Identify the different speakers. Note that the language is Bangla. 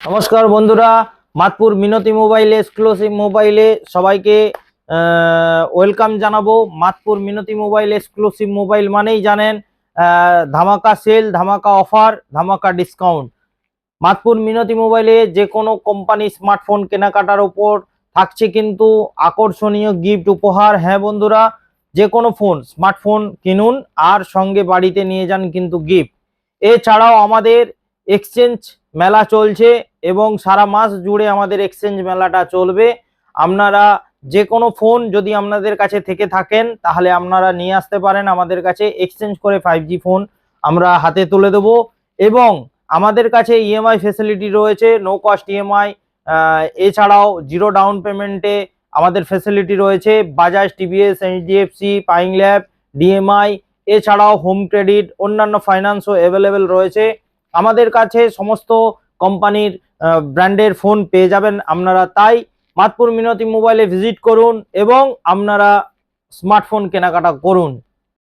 Speaker 1: নমস্কার বন্ধুরা, মাতপুর মিনতি মোবাইলে এক্সক্লুসিভ মোবাইলে সবাইকে ওয়েলকাম জানাবো। মাতপুর মিনতি মোবাইল এক্সক্লুসিভ মোবাইল মানেই জানেন ধামাকা সেল, ধামাকা অফার, ধামাকা ডিসকাউন্ট। মাতপুর মিনতি মোবাইলে যে কোনো কোম্পানি স্মার্টফোন কেনাকাটার ওপর থাকছে কিন্তু আকর্ষণীয় গিফট উপহার। হ্যাঁ বন্ধুরা, যে কোনো ফোন স্মার্টফোন কিনুন আর সঙ্গে বাড়িতে নিয়ে যান কিন্তু গিফট। এছাড়াও আমাদের এক্সচেঞ্জ মেলা চলছে এবং সারা মাস জুড়ে আমাদের এক্সচেঞ্জ মেলাটা চলবে। আপনারা যে কোনো ফোন যদি আপনাদের কাছে থেকে থাকেন তাহলে আপনারা নিয়ে আসতে পারেন আমাদের কাছে, এক্সচেঞ্জ করে 5G ফোন আমরা হাতে তুলে দেবো। এবং আমাদের কাছে ইএমআই ফেসিলিটি রয়েছে, নো কস্ট ইএমআই। এছাড়াও জিরো ডাউন পেমেন্টে আমাদের ফেসিলিটি রয়েছে Bajaj, TVS, HDFC, Pine Lab, DMI. এছাড়াও হোম ক্রেডিট, অন্যান্য ফাইন্যান্সও অ্যাভেলেবেল রয়েছে। আমাদের কাছে সমস্ত কোম্পানির ব্র্যান্ডের ফোন পেয়ে যাবেন আপনারা। তাই মাতপুর মিনতি মোবাইলে ভিজিট করুন এবং আপনারা স্মার্টফোন কেনাকাটা করুন।